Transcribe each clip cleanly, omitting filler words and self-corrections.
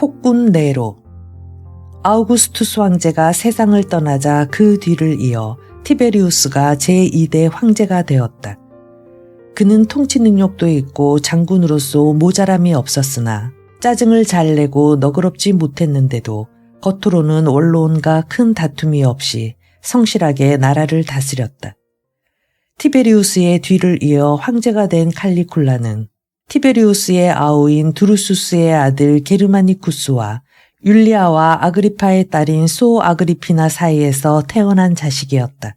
폭군 네로. 아우구스투스 황제가 세상을 떠나자 그 뒤를 이어 티베리우스가 제2대 황제가 되었다. 그는 통치 능력도 있고 장군으로서 모자람이 없었으나 짜증을 잘 내고 너그럽지 못했는데도 겉으로는 원로원과 큰 다툼이 없이 성실하게 나라를 다스렸다. 티베리우스의 뒤를 이어 황제가 된 칼리굴라는 티베리우스의 아우인 두루수스의 아들 게르마니쿠스와 율리아와 아그리파의 딸인 소 아그리피나 사이에서 태어난 자식이었다.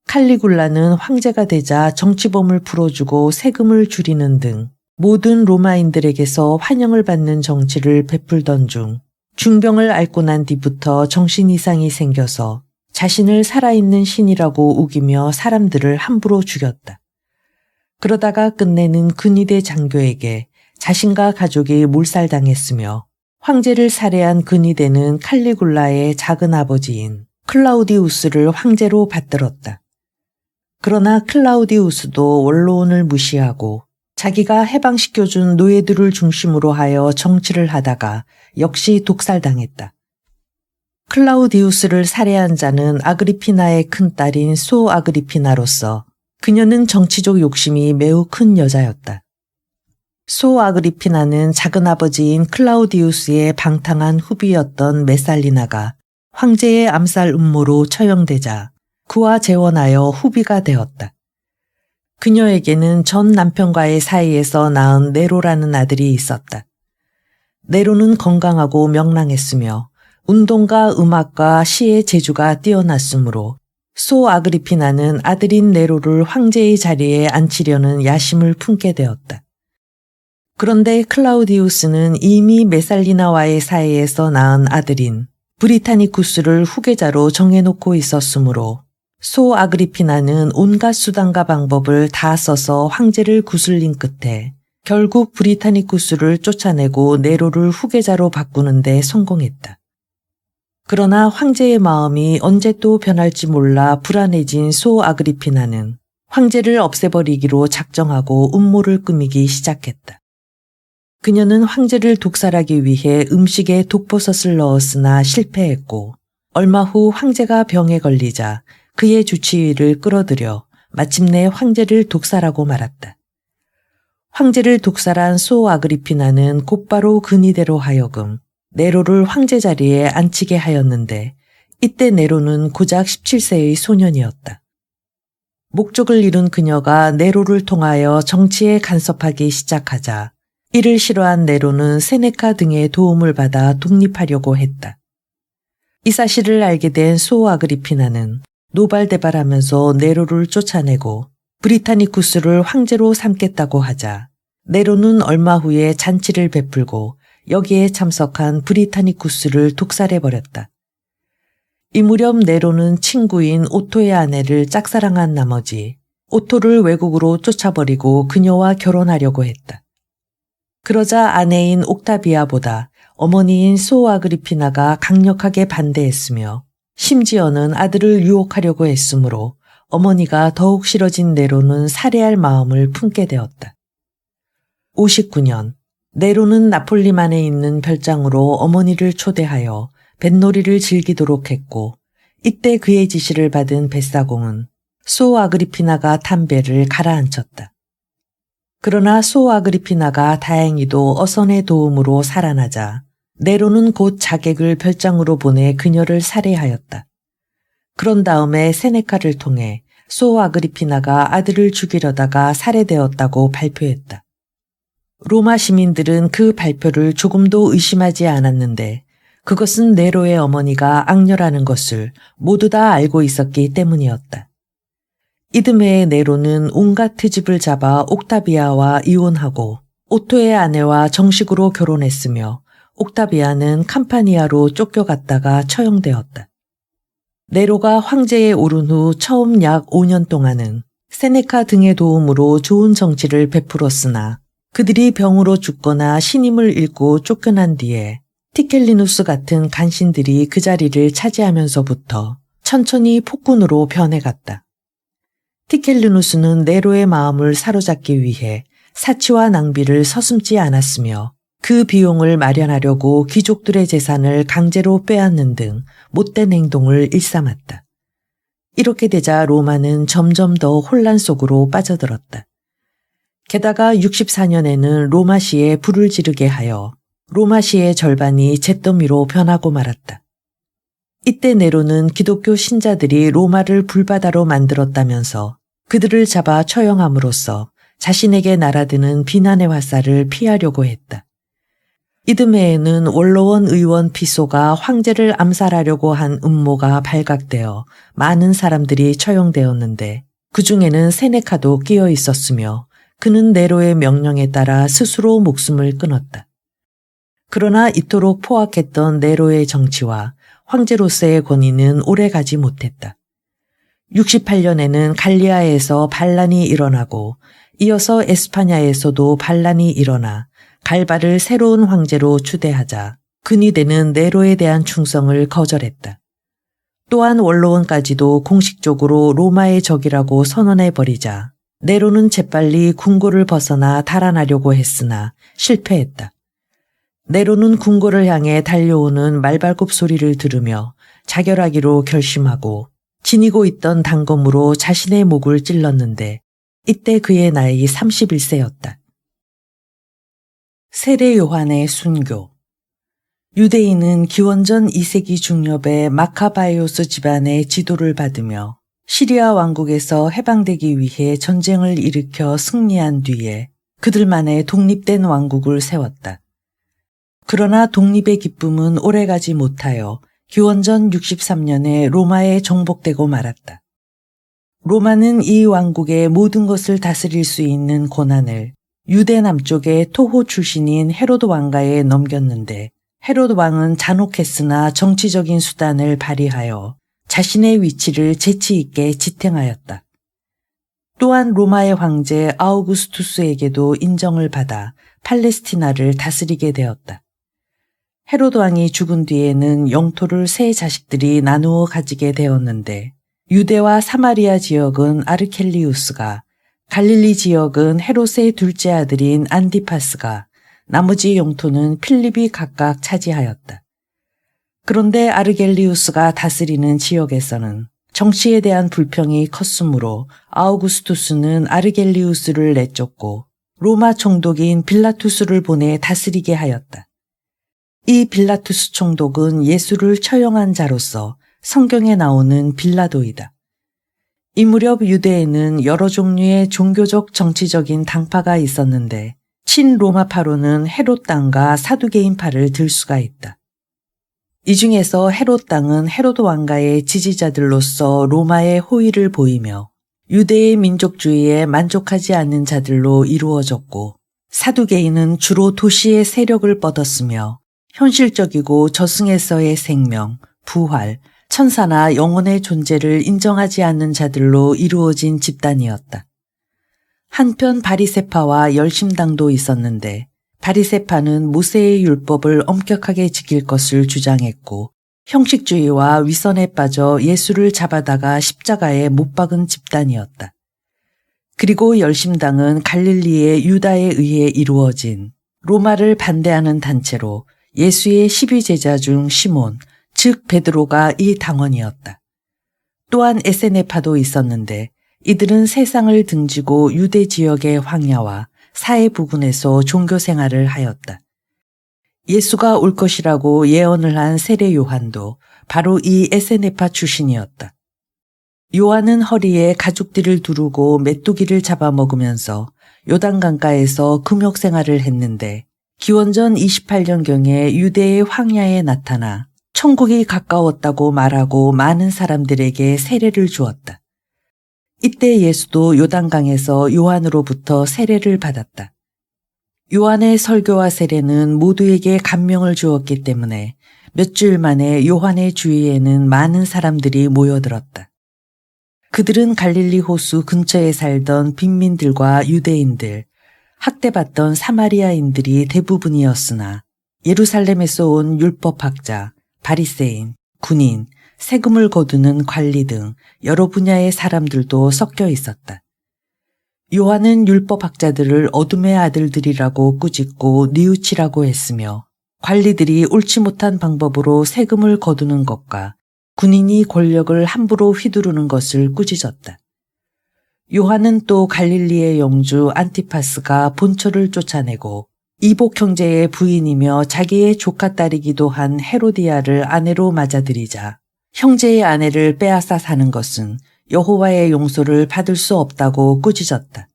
칼리굴라는 황제가 되자 정치범을 풀어주고 세금을 줄이는 등 모든 로마인들에게서 환영을 받는 정치를 베풀던 중 중병을 앓고 난 뒤부터 정신 이상이 생겨서 자신을 살아있는 신이라고 우기며 사람들을 함부로 죽였다. 그러다가 끝내는 근위대 장교에게 자신과 가족이 몰살당했으며 황제를 살해한 근위대는 칼리굴라의 작은 아버지인 클라우디우스를 황제로 받들었다. 그러나 클라우디우스도 원로원을 무시하고 자기가 해방시켜준 노예들을 중심으로 하여 정치를 하다가 역시 독살당했다. 클라우디우스를 살해한 자는 아그리피나의 큰딸인 소 아그리피나로서 그녀는 정치적 욕심이 매우 큰 여자였다. 소 아그리피나는 작은아버지인 클라우디우스의 방탕한 후비였던 메살리나가 황제의 암살 음모로 처형되자 그와 재혼하여 후비가 되었다. 그녀에게는 전 남편과의 사이에서 낳은 네로라는 아들이 있었다. 네로는 건강하고 명랑했으며 운동과 음악과 시의 재주가 뛰어났으므로 소 아그리피나는 아들인 네로를 황제의 자리에 앉히려는 야심을 품게 되었다. 그런데 클라우디우스는 이미 메살리나와의 사이에서 낳은 아들인 브리타니쿠스를 후계자로 정해놓고 있었으므로 소 아그리피나는 온갖 수단과 방법을 다 써서 황제를 구슬린 끝에 결국 브리타니쿠스를 쫓아내고 네로를 후계자로 바꾸는 데 성공했다. 그러나 황제의 마음이 언제 또 변할지 몰라 불안해진 소 아그리피나는 황제를 없애버리기로 작정하고 음모를 꾸미기 시작했다. 그녀는 황제를 독살하기 위해 음식에 독버섯을 넣었으나 실패했고 얼마 후 황제가 병에 걸리자 그의 주치의를 끌어들여 마침내 황제를 독살하고 말았다. 황제를 독살한 소 아그리피나는 곧바로 근위대로 하여금 네로를 황제 자리에 앉히게 하였는데 이때 네로는 고작 17세의 소년이었다. 목적을 이룬 그녀가 네로를 통하여 정치에 간섭하기 시작하자 이를 싫어한 네로는 세네카 등의 도움을 받아 독립하려고 했다. 이 사실을 알게 된 소 아그리피나는 노발대발하면서 네로를 쫓아내고 브리타니쿠스를 황제로 삼겠다고 하자 네로는 얼마 후에 잔치를 베풀고 여기에 참석한 브리타니쿠스를 독살해버렸다. 이 무렵 네로는 친구인 오토의 아내를 짝사랑한 나머지 오토를 외국으로 쫓아버리고 그녀와 결혼하려고 했다. 그러자 아내인 옥타비아보다 어머니인 소 아그리피나가 강력하게 반대했으며 심지어는 아들을 유혹하려고 했으므로 어머니가 더욱 싫어진 네로는 살해할 마음을 품게 되었다. 59년 네로는 나폴리만에 있는 별장으로 어머니를 초대하여 뱃놀이를 즐기도록 했고 이때 그의 지시를 받은 뱃사공은 소 아그리피나가 탄 배를 가라앉혔다. 그러나 소 아그리피나가 다행히도 어선의 도움으로 살아나자 네로는 곧 자객을 별장으로 보내 그녀를 살해하였다. 그런 다음에 세네카를 통해 소 아그리피나가 아들을 죽이려다가 살해되었다고 발표했다. 로마 시민들은 그 발표를 조금도 의심하지 않았는데 그것은 네로의 어머니가 악녀라는 것을 모두 다 알고 있었기 때문이었다. 이듬해 네로는 온갖 트집을 잡아 옥타비아와 이혼하고 오토의 아내와 정식으로 결혼했으며 옥타비아는 캄파니아로 쫓겨갔다가 처형되었다. 네로가 황제에 오른 후 처음 약 5년 동안은 세네카 등의 도움으로 좋은 정치를 베풀었으나 그들이 병으로 죽거나 신임을 잃고 쫓겨난 뒤에 티켈리누스 같은 간신들이 그 자리를 차지하면서부터 천천히 폭군으로 변해갔다. 티켈리누스는 네로의 마음을 사로잡기 위해 사치와 낭비를 서슴지 않았으며 그 비용을 마련하려고 귀족들의 재산을 강제로 빼앗는 등 못된 행동을 일삼았다. 이렇게 되자 로마는 점점 더 혼란 속으로 빠져들었다. 게다가 64년에는 로마시에 불을 지르게 하여 로마시의 절반이 잿더미로 변하고 말았다. 이때 네로는 기독교 신자들이 로마를 불바다로 만들었다면서 그들을 잡아 처형함으로써 자신에게 날아드는 비난의 화살을 피하려고 했다. 이듬해에는 원로원 의원 피소가 황제를 암살하려고 한 음모가 발각되어 많은 사람들이 처형되었는데 그 중에는 세네카도 끼어 있었으며 그는 네로의 명령에 따라 스스로 목숨을 끊었다. 그러나 이토록 포악했던 네로의 정치와 황제로서의 권위는 오래가지 못했다. 68년에는 갈리아에서 반란이 일어나고 이어서 에스파냐에서도 반란이 일어나 갈바를 새로운 황제로 추대하자 근위대는 네로에 대한 충성을 거절했다. 또한 원로원까지도 공식적으로 로마의 적이라고 선언해버리자 네로는 재빨리 궁궐을 벗어나 달아나려고 했으나 실패했다. 네로는 궁궐을 향해 달려오는 말발굽 소리를 들으며 자결하기로 결심하고 지니고 있던 단검으로 자신의 목을 찔렀는데 이때 그의 나이 31세였다. 세례 요한의 순교. 유대인은 기원전 2세기 중엽에 마카바이오스 집안의 지도를 받으며 시리아 왕국에서 해방되기 위해 전쟁을 일으켜 승리한 뒤에 그들만의 독립된 왕국을 세웠다. 그러나 독립의 기쁨은 오래가지 못하여 기원전 63년에 로마에 정복되고 말았다. 로마는 이 왕국의 모든 것을 다스릴 수 있는 권한을 유대 남쪽의 토호 출신인 헤로드 왕가에 넘겼는데 헤로드 왕은 잔혹했으나 정치적인 수단을 발휘하여 자신의 위치를 재치 있게 지탱하였다. 또한 로마의 황제 아우구스투스에게도 인정을 받아 팔레스티나를 다스리게 되었다. 헤로드 왕이 죽은 뒤에는 영토를 세 자식들이 나누어 가지게 되었는데 유대와 사마리아 지역은 아르켈리우스가, 갈릴리 지역은 헤롯의 둘째 아들인 안디파스가, 나머지 영토는 필립이 각각 차지하였다. 그런데 아르겔리우스가 다스리는 지역에서는 정치에 대한 불평이 컸으므로 아우구스투스는 아르겔리우스를 내쫓고 로마 총독인 빌라투스를 보내 다스리게 하였다. 이 빌라투스 총독은 예수를 처형한 자로서 성경에 나오는 빌라도이다. 이 무렵 유대에는 여러 종류의 종교적 정치적인 당파가 있었는데 친로마파로는 헤롯 당과 사두개인파를 들 수가 있다. 이 중에서 헤롯 당은 헤로드 왕가의 지지자들로서 로마의 호의를 보이며 유대의 민족주의에 만족하지 않는 자들로 이루어졌고 사두개인은 주로 도시의 세력을 뻗었으며 현실적이고 저승에서의 생명, 부활, 천사나 영혼의 존재를 인정하지 않는 자들로 이루어진 집단이었다. 한편 바리새파와 열심당도 있었는데 바리새파는 모세의 율법을 엄격하게 지킬 것을 주장했고 형식주의와 위선에 빠져 예수를 잡아다가 십자가에 못 박은 집단이었다. 그리고 열심당은 갈릴리의 유다에 의해 이루어진 로마를 반대하는 단체로 예수의 12제자 중 시몬, 즉 베드로가 이 당원이었다. 또한 에세네파도 있었는데 이들은 세상을 등지고 유대 지역의 황야와 사해 부근에서 종교 생활을 하였다. 예수가 올 것이라고 예언을 한 세례 요한도 바로 이 에세네파 출신이었다. 요한은 허리에 가죽띠를 두르고 메뚜기를 잡아먹으면서 요단강가에서 금욕 생활을 했는데 기원전 28년경에 유대의 황야에 나타나 천국이 가까웠다고 말하고 많은 사람들에게 세례를 주었다. 이때 예수도 요단강에서 요한으로부터 세례를 받았다. 요한의 설교와 세례는 모두에게 감명을 주었기 때문에 몇 주일 만에 요한의 주위에는 많은 사람들이 모여들었다. 그들은 갈릴리 호수 근처에 살던 빈민들과 유대인들, 학대받던 사마리아인들이 대부분이었으나 예루살렘에서 온 율법학자, 바리새인, 군인, 세금을 거두는 관리 등 여러 분야의 사람들도 섞여 있었다. 요한은 율법학자들을 어둠의 아들들이라고 꾸짖고 뉘우치라고 했으며 관리들이 옳지 못한 방법으로 세금을 거두는 것과 군인이 권력을 함부로 휘두르는 것을 꾸짖었다. 요한은 또 갈릴리의 영주 안티파스가 본처를 쫓아내고 이복 형제의 부인이며 자기의 조카 딸이기도 한 헤로디아를 아내로 맞아들이자 형제의 아내를 빼앗아 사는 것은 여호와의 용서를 받을 수 없다고 꾸짖었다.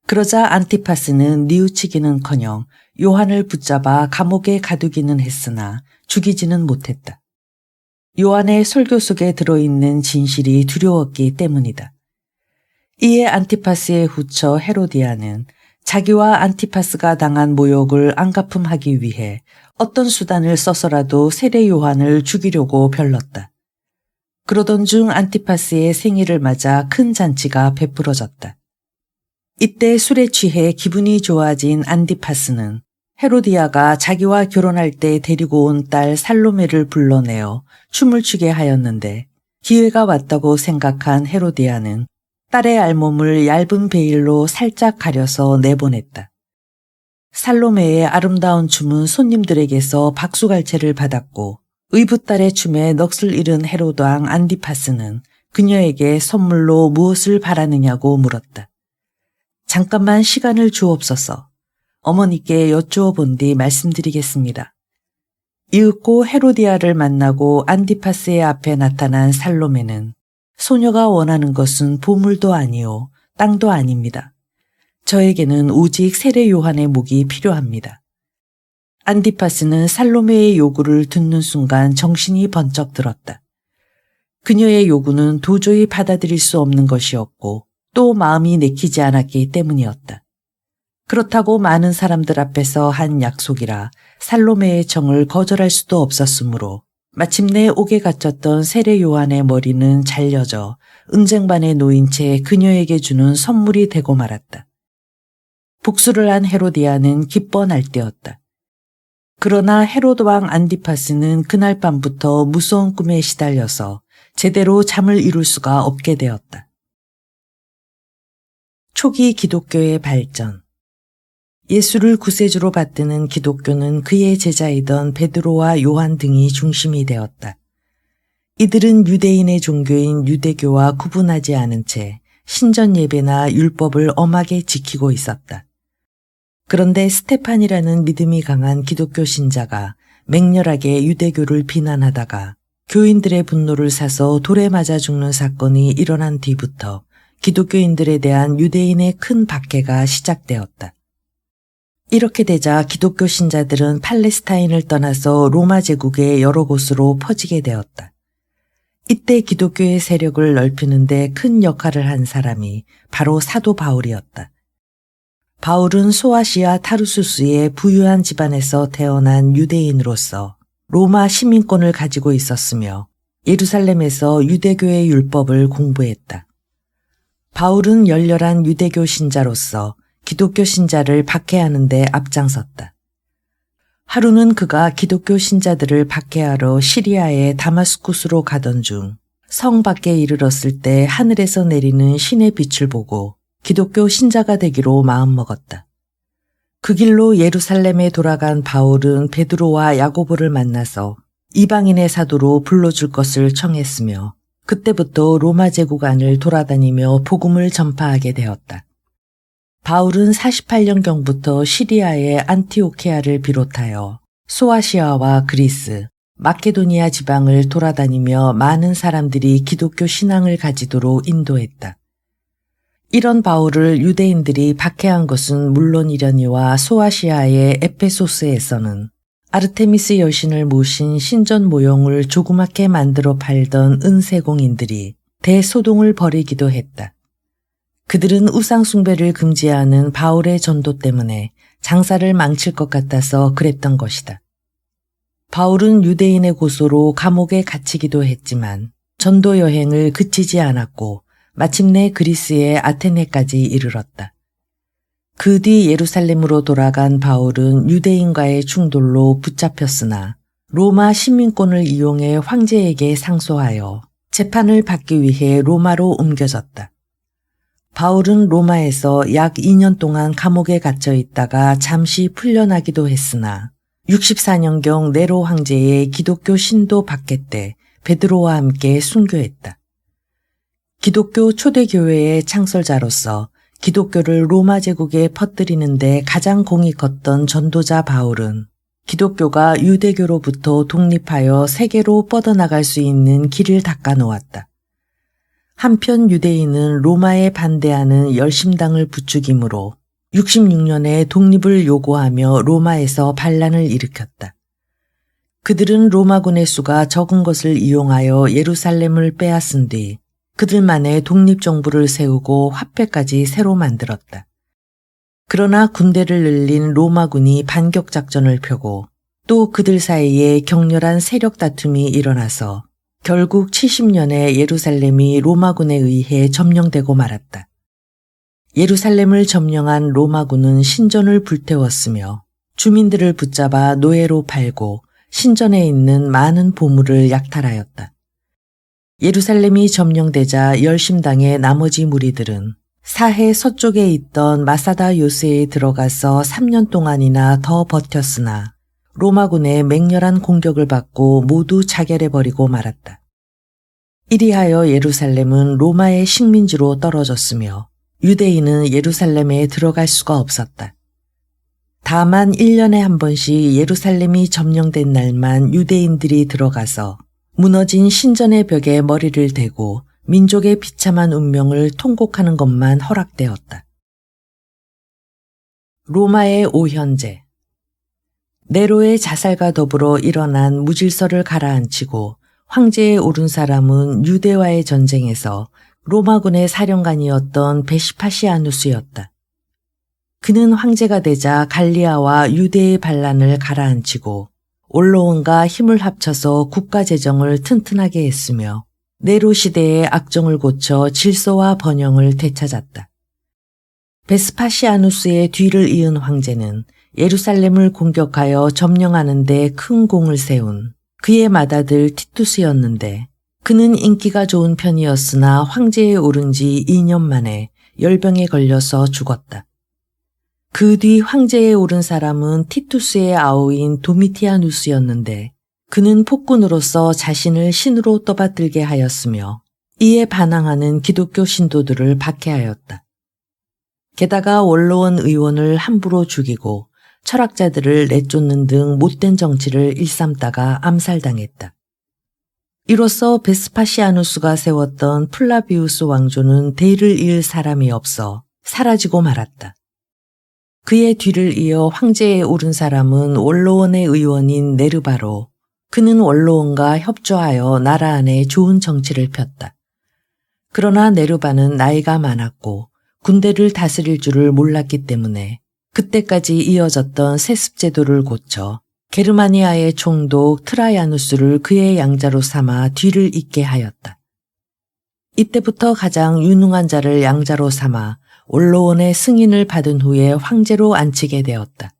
그러자 안티파스는 뉘우치기는커녕 요한을 붙잡아 감옥에 가두기는 했으나 죽이지는 못했다. 요한의 설교 속에 들어있는 진실이 두려웠기 때문이다. 이에 안티파스의 후처 헤로디아는 자기와 안티파스가 당한 모욕을 안갚음하기 위해 어떤 수단을 써서라도 세례 요한을 죽이려고 별렀다. 그러던 중 안티파스의 생일을 맞아 큰 잔치가 베풀어졌다. 이때 술에 취해 기분이 좋아진 안티파스는 헤로디아가 자기와 결혼할 때 데리고 온 딸 살로메를 불러내어 춤을 추게 하였는데 기회가 왔다고 생각한 헤로디아는 딸의 알몸을 얇은 베일로 살짝 가려서 내보냈다. 살로메의 아름다운 춤은 손님들에게서 박수갈채를 받았고 의붓딸의 춤에 넋을 잃은 헤로드 왕 안티파스는 그녀에게 선물로 무엇을 바라느냐고 물었다. 잠깐만 시간을 주옵소서. 어머니께 여쭈어 본 뒤 말씀드리겠습니다. 이윽고 헤로디아를 만나고 안티파스의 앞에 나타난 살로메는 소녀가 원하는 것은 보물도 아니요 땅도 아닙니다. 저에게는 오직 세례 요한의 목이 필요합니다. 안티파스는 살로메의 요구를 듣는 순간 정신이 번쩍 들었다. 그녀의 요구는 도저히 받아들일 수 없는 것이었고 또 마음이 내키지 않았기 때문이었다. 그렇다고 많은 사람들 앞에서 한 약속이라 살로메의 정을 거절할 수도 없었으므로 마침내 옥에 갇혔던 세례 요한의 머리는 잘려져 은쟁반에 놓인 채 그녀에게 주는 선물이 되고 말았다. 복수를 한 헤로디아는 기뻐 날뛰었다. 그러나 헤로드 왕 안티파스는 그날 밤부터 무서운 꿈에 시달려서 제대로 잠을 이룰 수가 없게 되었다. 초기 기독교의 발전. 예수를 구세주로 받드는 기독교는 그의 제자이던 베드로와 요한 등이 중심이 되었다. 이들은 유대인의 종교인 유대교와 구분하지 않은 채 신전 예배나 율법을 엄하게 지키고 있었다. 그런데 스테판이라는 믿음이 강한 기독교 신자가 맹렬하게 유대교를 비난하다가 교인들의 분노를 사서 돌에 맞아 죽는 사건이 일어난 뒤부터 기독교인들에 대한 유대인의 큰 박해가 시작되었다. 이렇게 되자 기독교 신자들은 팔레스타인을 떠나서 로마 제국의 여러 곳으로 퍼지게 되었다. 이때 기독교의 세력을 넓히는데 큰 역할을 한 사람이 바로 사도 바울이었다. 바울은 소아시아 타르수스의 부유한 집안에서 태어난 유대인으로서 로마 시민권을 가지고 있었으며 예루살렘에서 유대교의 율법을 공부했다. 바울은 열렬한 유대교 신자로서 기독교 신자를 박해하는 데 앞장섰다. 하루는 그가 기독교 신자들을 박해하러 시리아의 다마스쿠스로 가던 중 성 밖에 이르렀을 때 하늘에서 내리는 신의 빛을 보고 기독교 신자가 되기로 마음먹었다. 그 길로 예루살렘에 돌아간 바울은 베드로와 야고보를 만나서 이방인의 사도로 불러줄 것을 청했으며 그때부터 로마 제국 안을 돌아다니며 복음을 전파하게 되었다. 바울은 48년경부터 시리아의 안티오케아를 비롯하여 소아시아와 그리스, 마케도니아 지방을 돌아다니며 많은 사람들이 기독교 신앙을 가지도록 인도했다. 이런 바울을 유대인들이 박해한 것은 물론이려니와 소아시아의 에페소스에서는 아르테미스 여신을 모신 신전 모형을 조그맣게 만들어 팔던 은세공인들이 대소동을 벌이기도 했다. 그들은 우상숭배를 금지하는 바울의 전도 때문에 장사를 망칠 것 같아서 그랬던 것이다. 바울은 유대인의 고소로 감옥에 갇히기도 했지만 전도 여행을 그치지 않았고 마침내 그리스의 아테네까지 이르렀다. 그 뒤 예루살렘으로 돌아간 바울은 유대인과의 충돌로 붙잡혔으나 로마 시민권을 이용해 황제에게 상소하여 재판을 받기 위해 로마로 옮겨졌다. 바울은 로마에서 약 2년 동안 감옥에 갇혀 있다가 잠시 풀려나기도 했으나 64년경 네로 황제의 기독교 신도 박해 때 베드로와 함께 순교했다. 기독교 초대교회의 창설자로서 기독교를 로마 제국에 퍼뜨리는 데 가장 공이 컸던 전도자 바울은 기독교가 유대교로부터 독립하여 세계로 뻗어나갈 수 있는 길을 닦아 놓았다. 한편 유대인은 로마에 반대하는 열심당을 부추기므로 66년에 독립을 요구하며 로마에서 반란을 일으켰다. 그들은 로마군의 수가 적은 것을 이용하여 예루살렘을 빼앗은 뒤 그들만의 독립정부를 세우고 화폐까지 새로 만들었다. 그러나 군대를 늘린 로마군이 반격작전을 펴고 또 그들 사이에 격렬한 세력 다툼이 일어나서 결국 70년에 예루살렘이 로마군에 의해 점령되고 말았다. 예루살렘을 점령한 로마군은 신전을 불태웠으며 주민들을 붙잡아 노예로 팔고 신전에 있는 많은 보물을 약탈하였다. 예루살렘이 점령되자 열심당의 나머지 무리들은 사해 서쪽에 있던 마사다 요새에 들어가서 3년 동안이나 더 버텼으나 로마군의 맹렬한 공격을 받고 모두 자결해버리고 말았다. 이리하여 예루살렘은 로마의 식민지로 떨어졌으며 유대인은 예루살렘에 들어갈 수가 없었다. 다만 1년에 한 번씩 예루살렘이 점령된 날만 유대인들이 들어가서 무너진 신전의 벽에 머리를 대고 민족의 비참한 운명을 통곡하는 것만 허락되었다. 로마의 오현제. 네로의 자살과 더불어 일어난 무질서를 가라앉히고 황제에 오른 사람은 유대와의 전쟁에서 로마군의 사령관이었던 베시파시아누스였다. 그는 황제가 되자 갈리아와 유대의 반란을 가라앉히고 올로온과 힘을 합쳐서 국가 재정을 튼튼하게 했으며 네로 시대의 악정을 고쳐 질서와 번영을 되찾았다. 베스파시아누스의 뒤를 이은 황제는 예루살렘을 공격하여 점령하는 데 큰 공을 세운 그의 맏아들 티투스였는데 그는 인기가 좋은 편이었으나 황제에 오른 지 2년 만에 열병에 걸려서 죽었다. 그 뒤 황제에 오른 사람은 티투스의 아우인 도미티아누스였는데 그는 폭군으로서 자신을 신으로 떠받들게 하였으며 이에 반항하는 기독교 신도들을 박해하였다. 게다가 원로원 의원을 함부로 죽이고 철학자들을 내쫓는 등 못된 정치를 일삼다가 암살당했다. 이로써 베스파시아누스가 세웠던 플라비우스 왕조는 대를 이을 사람이 없어 사라지고 말았다. 그의 뒤를 이어 황제에 오른 사람은 원로원의 의원인 네르바로 그는 원로원과 협조하여 나라 안에 좋은 정치를 폈다. 그러나 네르바는 나이가 많았고 군대를 다스릴 줄을 몰랐기 때문에 그때까지 이어졌던 세습제도를 고쳐 게르마니아의 총독 트라야누스를 그의 양자로 삼아 뒤를 잇게 하였다. 이때부터 가장 유능한 자를 양자로 삼아 원로원의 승인을 받은 후에 황제로 앉히게 되었다.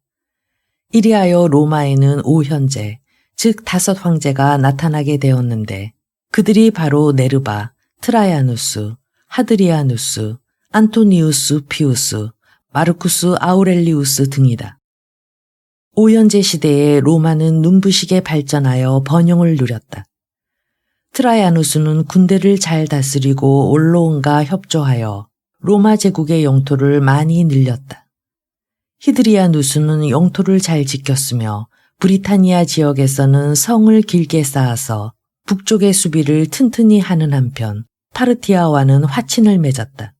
이리하여 로마에는 5현제, 즉 5 황제가 나타나게 되었는데 그들이 바로 네르바, 트라야누스, 하드리아누스, 안토니우스 피우스, 마르쿠스 아우렐리우스 등이다. 5현제 시대에 로마는 눈부시게 발전하여 번영을 누렸다. 트라야누스는 군대를 잘 다스리고 원로원과 협조하여 로마 제국의 영토를 많이 늘렸다. 히드리아누스는 영토를 잘 지켰으며 브리타니아 지역에서는 성을 길게 쌓아서 북쪽의 수비를 튼튼히 하는 한편 파르티아와는 화친을 맺었다.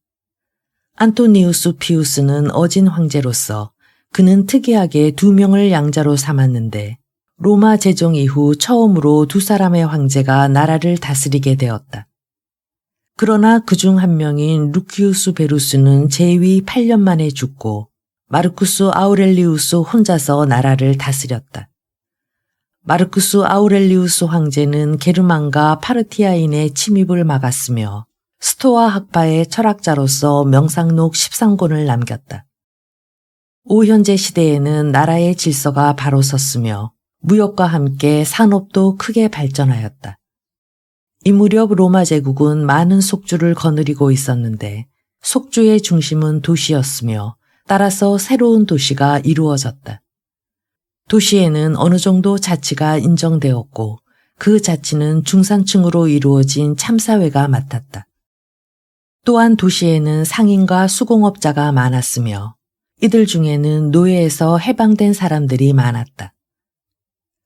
안토니우스 피우스는 어진 황제로서 그는 특이하게 2명을 양자로 삼았는데 로마 제정 이후 처음으로 2사람의 황제가 나라를 다스리게 되었다. 그러나 그중 한 명인 루키우스 베루스는 재위 8년 만에 죽고 마르쿠스 아우렐리우스 혼자서 나라를 다스렸다. 마르쿠스 아우렐리우스 황제는 게르만과 파르티아인의 침입을 막았으며 스토아 학파의 철학자로서 명상록 13권을 남겼다. 5현제 시대에는 나라의 질서가 바로 섰으며 무역과 함께 산업도 크게 발전하였다. 이 무렵 로마 제국은 많은 속주를 거느리고 있었는데 속주의 중심은 도시였으며 따라서 새로운 도시가 이루어졌다. 도시에는 어느 정도 자치가 인정되었고 그 자치는 중산층으로 이루어진 참사회가 맡았다. 또한 도시에는 상인과 수공업자가 많았으며 이들 중에는 노예에서 해방된 사람들이 많았다.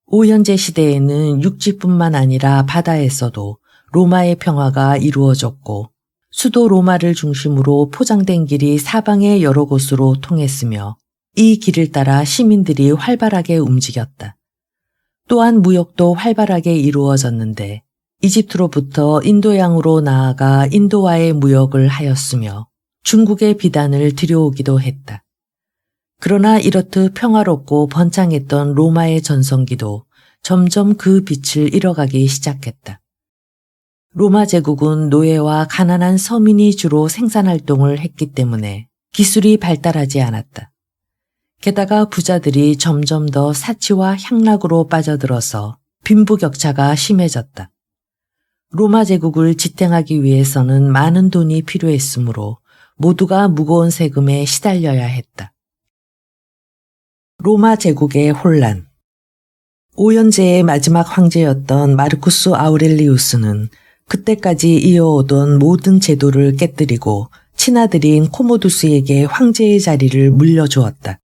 오현재 시대에는 육지뿐만 아니라 바다에서도 로마의 평화가 이루어졌고 수도 로마를 중심으로 포장된 길이 사방의 여러 곳으로 통했으며 이 길을 따라 시민들이 활발하게 움직였다. 또한 무역도 활발하게 이루어졌는데 이집트로부터 인도양으로 나아가 인도와의 무역을 하였으며 중국의 비단을 들여오기도 했다. 그러나 이렇듯 평화롭고 번창했던 로마의 전성기도 점점 그 빛을 잃어가기 시작했다. 로마 제국은 노예와 가난한 서민이 주로 생산활동을 했기 때문에 기술이 발달하지 않았다. 게다가 부자들이 점점 더 사치와 향락으로 빠져들어서 빈부격차가 심해졌다. 로마 제국을 지탱하기 위해서는 많은 돈이 필요했으므로 모두가 무거운 세금에 시달려야 했다. 로마 제국의 혼란. 오현제의 마지막 황제였던 마르쿠스 아우렐리우스는 그때까지 이어오던 모든 제도를 깨뜨리고 친아들인 코모두스에게 황제의 자리를 물려주었다.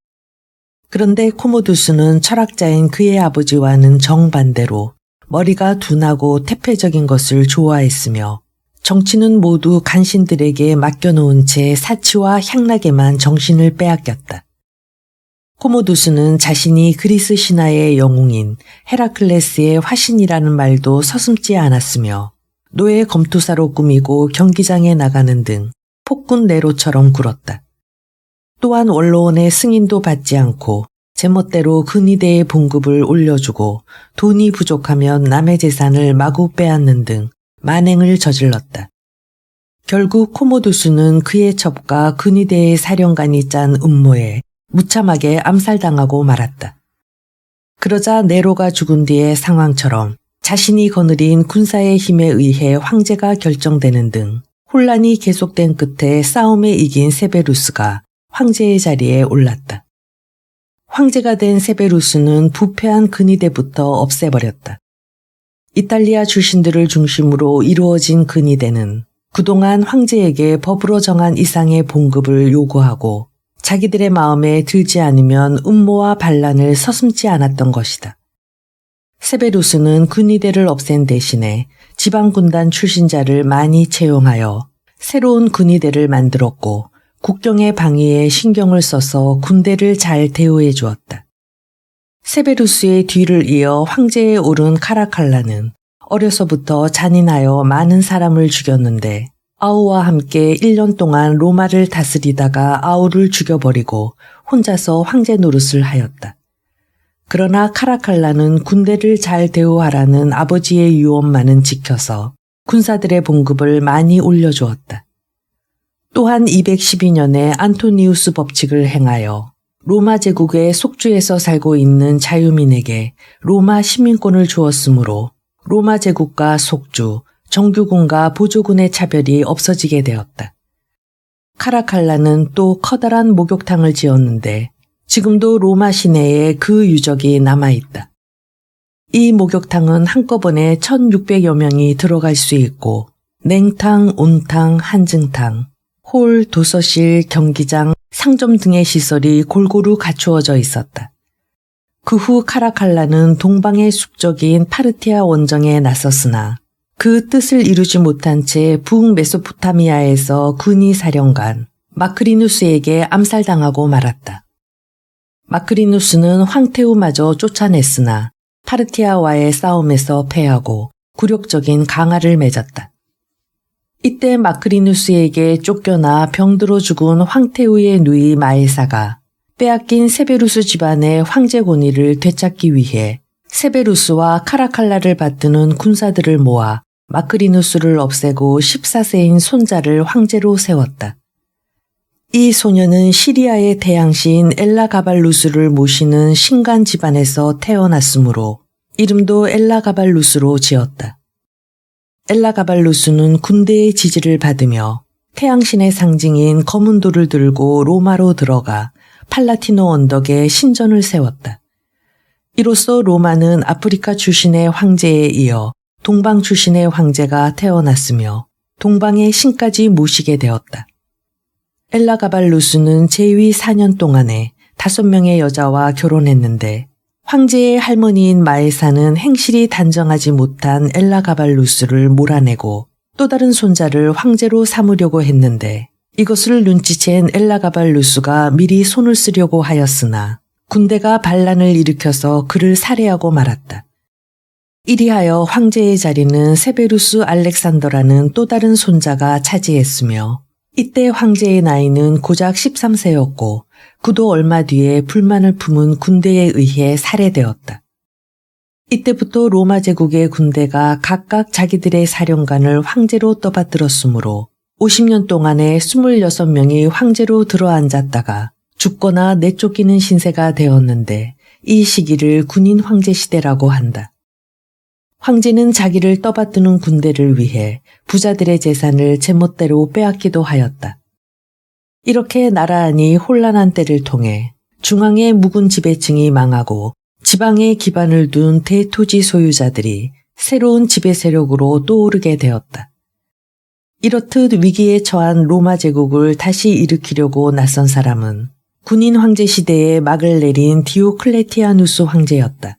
그런데 코모두스는 철학자인 그의 아버지와는 정반대로 머리가 둔하고 태폐적인 것을 좋아했으며 정치는 모두 간신들에게 맡겨놓은 채 사치와 향락에만 정신을 빼앗겼다. 코모두스는 자신이 그리스 신화의 영웅인 헤라클레스의 화신이라는 말도 서슴지 않았으며 노예 검투사로 꾸미고 경기장에 나가는 등 폭군 네로처럼 굴었다. 또한 원로원의 승인도 받지 않고 제멋대로 근위대의 봉급을 올려주고 돈이 부족하면 남의 재산을 마구 빼앗는 등 만행을 저질렀다. 결국 코모두스는 그의 첩과 근위대의 사령관이 짠 음모에 무참하게 암살당하고 말았다. 그러자 네로가 죽은 뒤의 상황처럼 자신이 거느린 군사의 힘에 의해 황제가 결정되는 등 혼란이 계속된 끝에 싸움에 이긴 세베루스가 황제의 자리에 올랐다. 황제가 된 세베루스는 부패한 근위대부터 없애버렸다. 이탈리아 출신들을 중심으로 이루어진 근위대는 그동안 황제에게 법으로 정한 이상의 봉급을 요구하고 자기들의 마음에 들지 않으면 음모와 반란을 서슴지 않았던 것이다. 세베루스는 근위대를 없앤 대신에 지방군단 출신자를 많이 채용하여 새로운 근위대를 만들었고 국경의 방위에 신경을 써서 군대를 잘 대우해 주었다. 세베루스의 뒤를 이어 황제에 오른 카라칼라는 어려서부터 잔인하여 많은 사람을 죽였는데 아우와 함께 1년 동안 로마를 다스리다가 아우를 죽여버리고 혼자서 황제 노릇을 하였다. 그러나 카라칼라는 군대를 잘 대우하라는 아버지의 유언만은 지켜서 군사들의 봉급을 많이 올려주었다. 또한 212년에 안토니우스 법칙을 행하여 로마 제국의 속주에서 살고 있는 자유민에게 로마 시민권을 주었으므로 로마 제국과 속주, 정규군과 보조군의 차별이 없어지게 되었다. 카라칼라는 또 커다란 목욕탕을 지었는데 지금도 로마 시내에 그 유적이 남아있다. 이 목욕탕은 한꺼번에 1600여 명이 들어갈 수 있고 냉탕, 온탕, 한증탕, 홀, 도서실, 경기장, 상점 등의 시설이 골고루 갖추어져 있었다. 그 후 카라칼라는 동방의 숙적인 파르티아 원정에 나섰으나 그 뜻을 이루지 못한 채 북메소포타미아에서 군이 사령관 마크리누스에게 암살당하고 말았다. 마크리누스는 황태우마저 쫓아냈으나 파르티아와의 싸움에서 패하고 굴욕적인 강화를 맺었다. 이때 마크리누스에게 쫓겨나 병들어 죽은 황태우의 누이 마에사가 빼앗긴 세베루스 집안의 황제 권위를 되찾기 위해 세베루스와 카라칼라를 받드는 군사들을 모아 마크리누스를 없애고 14세인 손자를 황제로 세웠다. 이 소녀는 시리아의 태양시인 엘라가발루스를 모시는 신관 집안에서 태어났으므로 이름도 엘라가발루스로 지었다. 엘라가발루스는 군대의 지지를 받으며 태양신의 상징인 검은 돌을 들고 로마로 들어가 팔라티노 언덕에 신전을 세웠다. 이로써 로마는 아프리카 출신의 황제에 이어 동방 출신의 황제가 태어났으며 동방의 신까지 모시게 되었다. 엘라가발루스는 재위 4년 동안에 5명의 여자와 결혼했는데 황제의 할머니인 마에사는 행실이 단정하지 못한 엘라가발루스를 몰아내고 또 다른 손자를 황제로 삼으려고 했는데 이것을 눈치챈 엘라가발루스가 미리 손을 쓰려고 하였으나 군대가 반란을 일으켜서 그를 살해하고 말았다. 이리하여 황제의 자리는 세베루스 알렉산더라는 또 다른 손자가 차지했으며 이때 황제의 나이는 고작 13세였고 그도 얼마 뒤에 불만을 품은 군대에 의해 살해되었다. 이때부터 로마 제국의 군대가 각각 자기들의 사령관을 황제로 떠받들었으므로 50년 동안에 26명이 황제로 들어앉았다가 죽거나 내쫓기는 신세가 되었는데 이 시기를 군인 황제 시대라고 한다. 황제는 자기를 떠받드는 군대를 위해 부자들의 재산을 제멋대로 빼앗기도 하였다. 이렇게 나라안이 혼란한 때를 통해 중앙의 묵은 지배층이 망하고 지방에 기반을 둔 대토지 소유자들이 새로운 지배 세력으로 떠오르게 되었다. 이렇듯 위기에 처한 로마 제국을 다시 일으키려고 나선 사람은 군인 황제 시대에 막을 내린 디오클레티아누스 황제였다.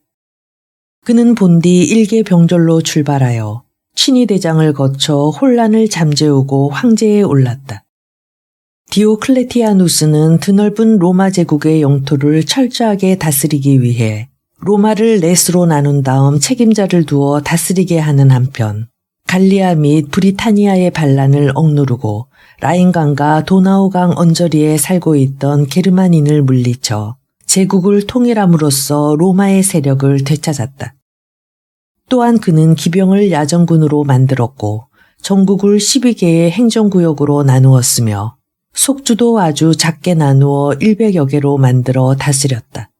그는 본디 일개 병졸로 출발하여 친위대장을 거쳐 혼란을 잠재우고 황제에 올랐다. 디오클레티아누스는 드넓은 로마 제국의 영토를 철저하게 다스리기 위해 로마를 넷으로 나눈 다음 책임자를 두어 다스리게 하는 한편 갈리아 및 브리타니아의 반란을 억누르고 라인강과 도나우강 언저리에 살고 있던 게르만인을 물리쳐 제국을 통일함으로써 로마의 세력을 되찾았다. 또한 그는 기병을 야전군으로 만들었고 전국을 12개의 행정구역으로 나누었으며 속주도 아주 작게 나누어 100여 개로 만들어 다스렸다.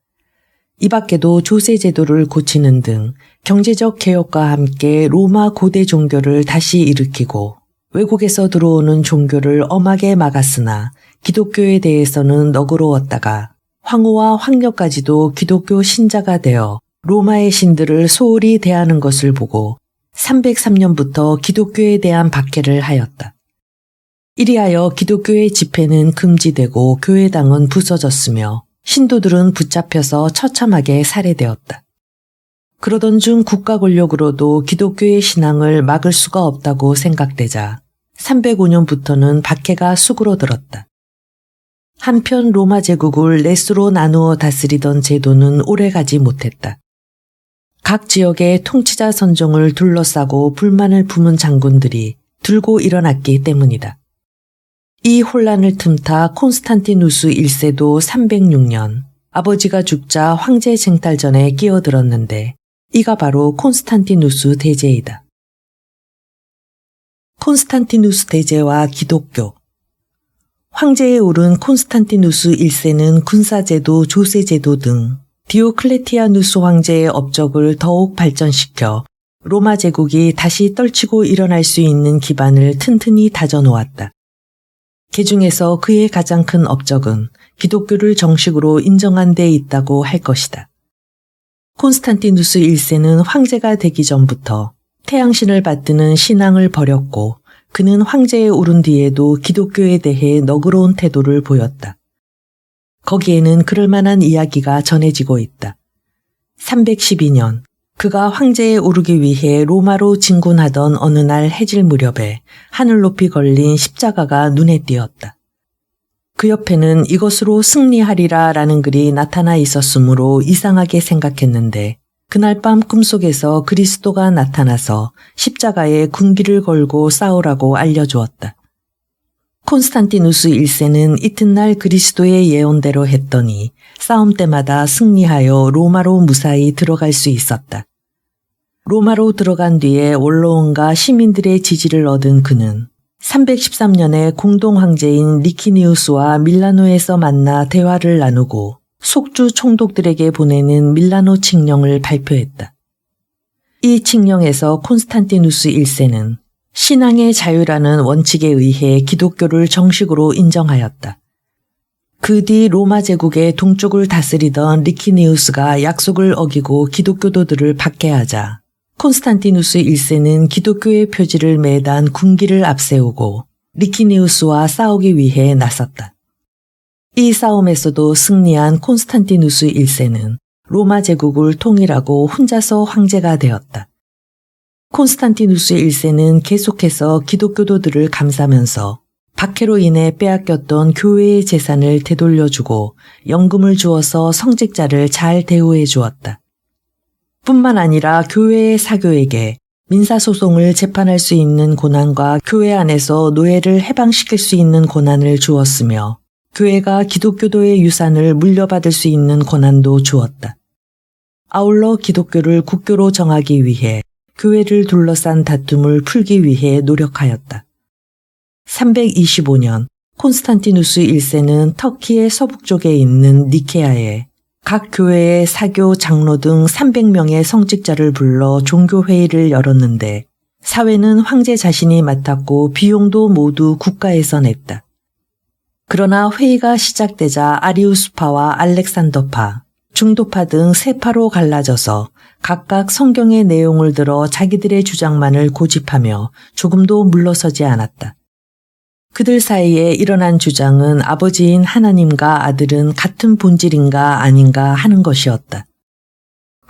이 밖에도 조세 제도를 고치는 등 경제적 개혁과 함께 로마 고대 종교를 다시 일으키고 외국에서 들어오는 종교를 엄하게 막았으나 기독교에 대해서는 너그러웠다가 황후와 황녀까지도 기독교 신자가 되어 로마의 신들을 소홀히 대하는 것을 보고 303년부터 기독교에 대한 박해를 하였다. 이리하여 기독교의 집회는 금지되고 교회당은 부서졌으며 신도들은 붙잡혀서 처참하게 살해되었다. 그러던 중 국가 권력으로도 기독교의 신앙을 막을 수가 없다고 생각되자 305년부터는 박해가 수그러들었다. 한편 로마 제국을 넷으로 나누어 다스리던 제도는 오래가지 못했다. 각 지역의 통치자 선종을 둘러싸고 불만을 품은 장군들이 들고 일어났기 때문이다. 이 혼란을 틈타 콘스탄티누스 1세도 306년 아버지가 죽자 황제 쟁탈전에 끼어들었는데 이가 바로 콘스탄티누스 대제이다. 콘스탄티누스 대제와 기독교. 황제에 오른 콘스탄티누스 1세는 군사제도, 조세제도 등 디오클레티아누스 황제의 업적을 더욱 발전시켜 로마 제국이 다시 떨치고 일어날 수 있는 기반을 튼튼히 다져놓았다. 그중에서 그의 가장 큰 업적은 기독교를 정식으로 인정한 데 있다고 할 것이다. 콘스탄티누스 1세는 황제가 되기 전부터 태양신을 받드는 신앙을 버렸고 그는 황제에 오른 뒤에도 기독교에 대해 너그러운 태도를 보였다. 거기에는 그럴 만한 이야기가 전해지고 있다. 312년 그가 황제에 오르기 위해 로마로 진군하던 어느 날 해질 무렵에 하늘 높이 걸린 십자가가 눈에 띄었다. 그 옆에는 이것으로 승리하리라 라는 글이 나타나 있었으므로 이상하게 생각했는데 그날 밤 꿈속에서 그리스도가 나타나서 십자가에 군기를 걸고 싸우라고 알려주었다. 콘스탄티누스 1세는 이튿날 그리스도의 예언대로 했더니 싸움 때마다 승리하여 로마로 무사히 들어갈 수 있었다. 로마로 들어간 뒤에 원로원과 시민들의 지지를 얻은 그는 313년에 공동 황제인 리키니우스와 밀라노에서 만나 대화를 나누고 속주 총독들에게 보내는 밀라노 칙령을 발표했다. 이 칙령에서 콘스탄티누스 1세는 신앙의 자유라는 원칙에 의해 기독교를 정식으로 인정하였다. 그 뒤 로마 제국의 동쪽을 다스리던 리키니우스가 약속을 어기고 기독교도들을 박해하자 콘스탄티누스 1세는 기독교의 표지를 매단 군기를 앞세우고 리키니우스와 싸우기 위해 나섰다. 이 싸움에서도 승리한 콘스탄티누스 1세는 로마 제국을 통일하고 혼자서 황제가 되었다. 콘스탄티누스 1세는 계속해서 기독교도들을 감싸면서 박해로 인해 빼앗겼던 교회의 재산을 되돌려주고 연금을 주어서 성직자를 잘 대우해 주었다. 뿐만 아니라 교회의 사교에게 민사소송을 재판할 수 있는 권한과 교회 안에서 노예를 해방시킬 수 있는 권한을 주었으며 교회가 기독교도의 유산을 물려받을 수 있는 권한도 주었다. 아울러 기독교를 국교로 정하기 위해 교회를 둘러싼 다툼을 풀기 위해 노력하였다. 325년 콘스탄티누스 1세는 터키의 서북쪽에 있는 니케아에 각 교회의 사교, 장로 등 300명의 성직자를 불러 종교회의를 열었는데 사회는 황제 자신이 맡았고 비용도 모두 국가에서 냈다. 그러나 회의가 시작되자 아리우스파와 알렉산더파, 중도파 등 세 파로 갈라져서 각각 성경의 내용을 들어 자기들의 주장만을 고집하며 조금도 물러서지 않았다. 그들 사이에 일어난 주장은 아버지인 하나님과 아들은 같은 본질인가 아닌가 하는 것이었다.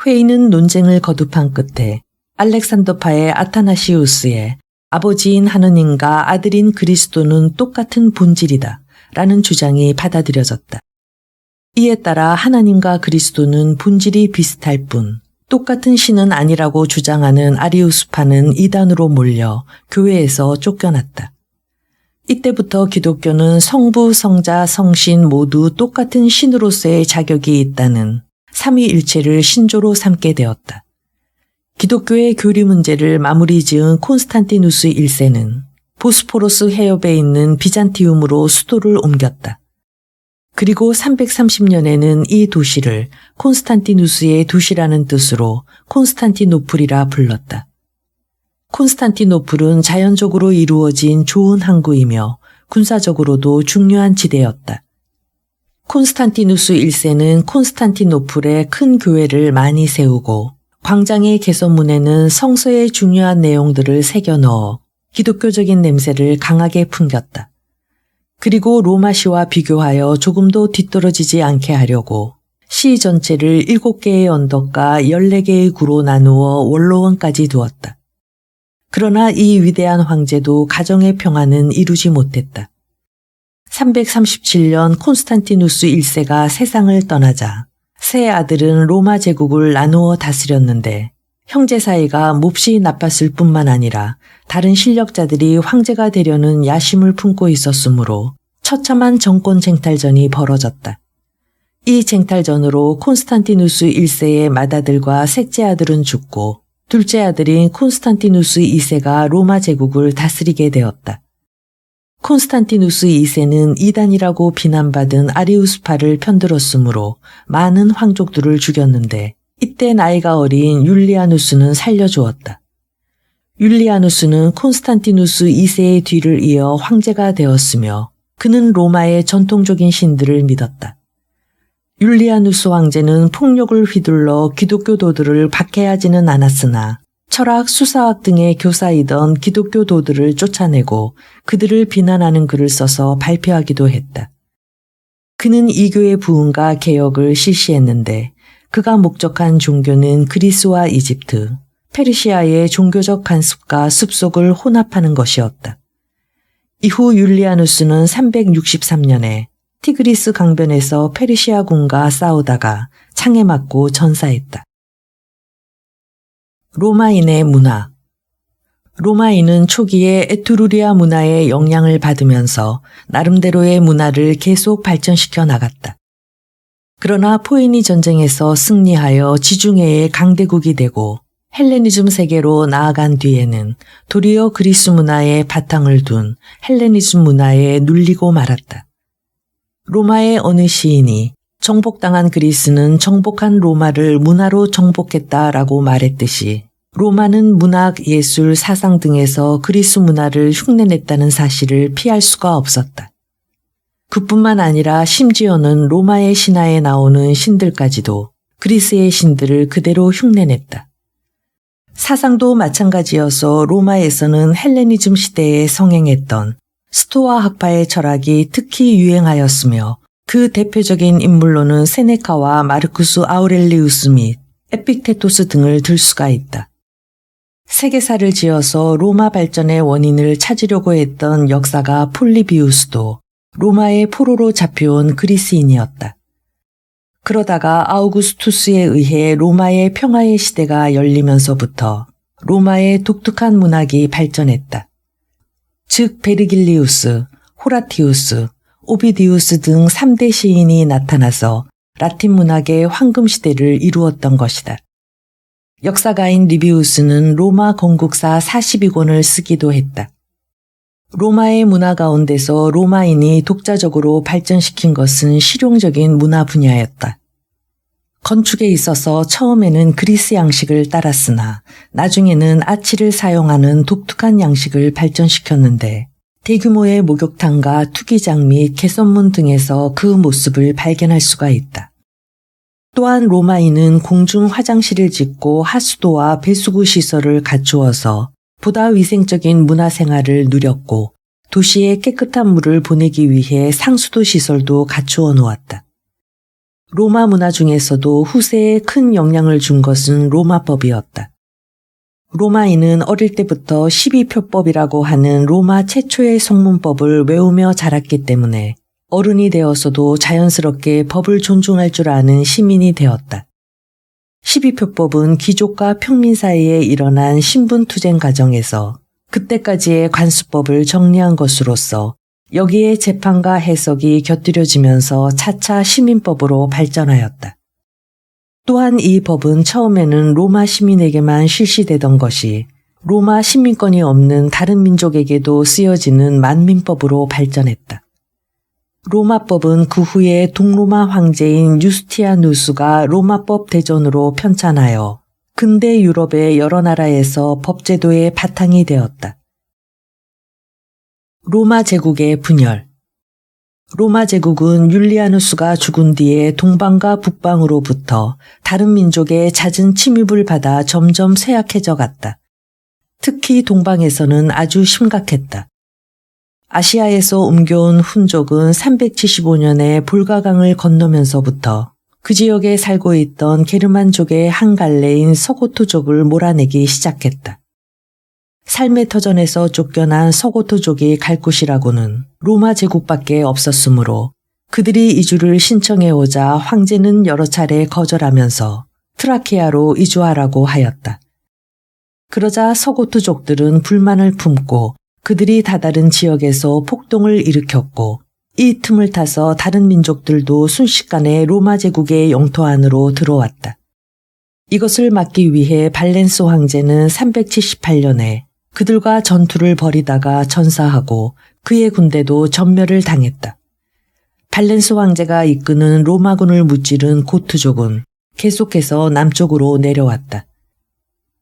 회의는 논쟁을 거듭한 끝에 알렉산더파의 아타나시우스의 아버지인 하느님과 아들인 그리스도는 똑같은 본질이다 라는 주장이 받아들여졌다. 이에 따라 하나님과 그리스도는 본질이 비슷할 뿐 똑같은 신은 아니라고 주장하는 아리우스파는 이단으로 몰려 교회에서 쫓겨났다. 이때부터 기독교는 성부, 성자, 성신 모두 똑같은 신으로서의 자격이 있다는 삼위일체를 신조로 삼게 되었다. 기독교의 교리 문제를 마무리 지은 콘스탄티누스 1세는 보스포러스 해협에 있는 비잔티움으로 수도를 옮겼다. 그리고 330년에는 이 도시를 콘스탄티누스의 도시라는 뜻으로 콘스탄티노플이라 불렀다. 콘스탄티노플은 자연적으로 이루어진 좋은 항구이며 군사적으로도 중요한 지대였다. 콘스탄티누스 1세는 콘스탄티노플에 큰 교회를 많이 세우고 광장의 개선문에는 성서의 중요한 내용들을 새겨 넣어 기독교적인 냄새를 강하게 풍겼다. 그리고 로마시와 비교하여 조금도 뒤떨어지지 않게 하려고 시 전체를 7개의 언덕과 14개의 구로 나누어 원로원까지 두었다. 그러나 이 위대한 황제도 가정의 평안은 이루지 못했다. 337년 콘스탄티누스 1세가 세상을 떠나자 세 아들은 로마 제국을 나누어 다스렸는데 형제 사이가 몹시 나빴을 뿐만 아니라 다른 실력자들이 황제가 되려는 야심을 품고 있었으므로 처참한 정권 쟁탈전이 벌어졌다. 이 쟁탈전으로 콘스탄티누스 1세의 맏아들과 셋째 아들은 죽고 둘째 아들인 콘스탄티누스 2세가 로마 제국을 다스리게 되었다. 콘스탄티누스 2세는 이단이라고 비난받은 아리우스파를 편들었으므로 많은 황족들을 죽였는데 이때 나이가 어린 율리아누스는 살려주었다. 율리아누스는 콘스탄티누스 2세의 뒤를 이어 황제가 되었으며 그는 로마의 전통적인 신들을 믿었다. 율리아누스 황제는 폭력을 휘둘러 기독교도들을 박해하지는 않았으나 철학, 수사학 등의 교사이던 기독교도들을 쫓아내고 그들을 비난하는 글을 써서 발표하기도 했다. 그는 이교의 부흥과 개혁을 실시했는데 그가 목적한 종교는 그리스와 이집트, 페르시아의 종교적 간섭과 습속을 혼합하는 것이었다. 이후 율리아누스는 363년에 티그리스 강변에서 페르시아군과 싸우다가 창에 맞고 전사했다. 로마인의 문화. 로마인은 초기에 에트루리아 문화의 영향을 받으면서 나름대로의 문화를 계속 발전시켜 나갔다. 그러나 포에니 전쟁에서 승리하여 지중해의 강대국이 되고 헬레니즘 세계로 나아간 뒤에는 도리어 그리스 문화에 바탕을 둔 헬레니즘 문화에 눌리고 말았다. 로마의 어느 시인이 정복당한 그리스는 정복한 로마를 문화로 정복했다라고 말했듯이 로마는 문학, 예술, 사상 등에서 그리스 문화를 흉내냈다는 사실을 피할 수가 없었다. 그뿐만 아니라 심지어는 로마의 신화에 나오는 신들까지도 그리스의 신들을 그대로 흉내냈다. 사상도 마찬가지여서 로마에서는 헬레니즘 시대에 성행했던 스토아 학파의 철학이 특히 유행하였으며 그 대표적인 인물로는 세네카와 마르쿠스 아우렐리우스 및 에픽테토스 등을 들 수가 있다. 세계사를 지어서 로마 발전의 원인을 찾으려고 했던 역사가 폴리비우스도 로마의 포로로 잡혀온 그리스인이었다. 그러다가 아우구스투스에 의해 로마의 평화의 시대가 열리면서부터 로마의 독특한 문학이 발전했다. 즉 베르길리우스, 호라티우스, 오비디우스 등 3대 시인이 나타나서 라틴 문학의 황금 시대를 이루었던 것이다. 역사가인 리비우스는 로마 건국사 42권을 쓰기도 했다. 로마의 문화 가운데서 로마인이 독자적으로 발전시킨 것은 실용적인 문화 분야였다. 건축에 있어서 처음에는 그리스 양식을 따랐으나 나중에는 아치를 사용하는 독특한 양식을 발전시켰는데 대규모의 목욕탕과 투기장 및 개선문 등에서 그 모습을 발견할 수가 있다. 또한 로마인은 공중 화장실을 짓고 하수도와 배수구 시설을 갖추어서 보다 위생적인 문화생활을 누렸고 도시에 깨끗한 물을 보내기 위해 상수도 시설도 갖추어 놓았다. 로마 문화 중에서도 후세에 큰 영향을 준 것은 로마법이었다. 로마인은 어릴 때부터 12표법이라고 하는 로마 최초의 성문법을 외우며 자랐기 때문에 어른이 되어서도 자연스럽게 법을 존중할 줄 아는 시민이 되었다. 12표법은 귀족과 평민 사이에 일어난 신분투쟁 과정에서 그때까지의 관수법을 정리한 것으로서 여기에 재판과 해석이 곁들여지면서 차차 시민법으로 발전하였다. 또한 이 법은 처음에는 로마 시민에게만 실시되던 것이 로마 시민권이 없는 다른 민족에게도 쓰여지는 만민법으로 발전했다. 로마법은 그 후에 동로마 황제인 유스티아누스가 로마법 대전으로 편찬하여 근대 유럽의 여러 나라에서 법제도의 바탕이 되었다. 로마 제국의 분열. 로마 제국은 율리아누스가 죽은 뒤에 동방과 북방으로부터 다른 민족의 잦은 침입을 받아 점점 쇠약해져 갔다. 특히 동방에서는 아주 심각했다. 아시아에서 옮겨온 훈족은 375년에 볼가강을 건너면서부터 그 지역에 살고 있던 게르만족의 한 갈래인 서고토족을 몰아내기 시작했다. 삶의 터전에서 쫓겨난 서고토족이 갈 곳이라고는 로마 제국밖에 없었으므로 그들이 이주를 신청해오자 황제는 여러 차례 거절하면서 트라키아로 이주하라고 하였다. 그러자 서고토족들은 불만을 품고 그들이 다다른 지역에서 폭동을 일으켰고 이 틈을 타서 다른 민족들도 순식간에 로마 제국의 영토 안으로 들어왔다. 이것을 막기 위해 발렌스 황제는 378년에 그들과 전투를 벌이다가 전사하고 그의 군대도 전멸을 당했다. 발렌스 황제가 이끄는 로마군을 무찌른 고트족은 계속해서 남쪽으로 내려왔다.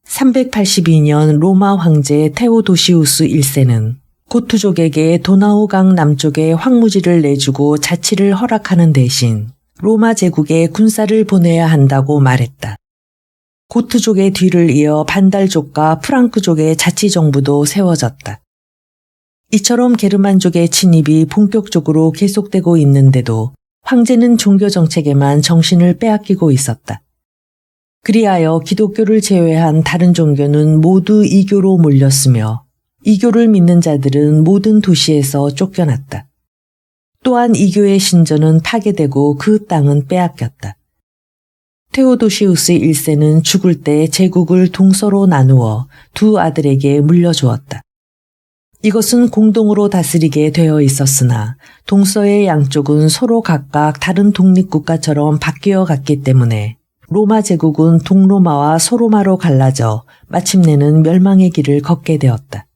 382년 로마 황제 테오도시우스 1세는 고트족에게 도나우강 남쪽에 황무지를 내주고 자치를 허락하는 대신 로마 제국에 군사를 보내야 한다고 말했다. 고트족의 뒤를 이어 반달족과 프랑크족의 자치정부도 세워졌다. 이처럼 게르만족의 침입이 본격적으로 계속되고 있는데도 황제는 종교정책에만 정신을 빼앗기고 있었다. 그리하여 기독교를 제외한 다른 종교는 모두 이교로 몰렸으며 이교를 믿는 자들은 모든 도시에서 쫓겨났다. 또한 이교의 신전은 파괴되고 그 땅은 빼앗겼다. 테오도시우스 1세는 죽을 때 제국을 동서로 나누어 두 아들에게 물려주었다. 이것은 공동으로 다스리게 되어 있었으나 동서의 양쪽은 서로 각각 다른 독립국가처럼 바뀌어 갔기 때문에 로마 제국은 동로마와 서로마로 갈라져 마침내는 멸망의 길을 걷게 되었다.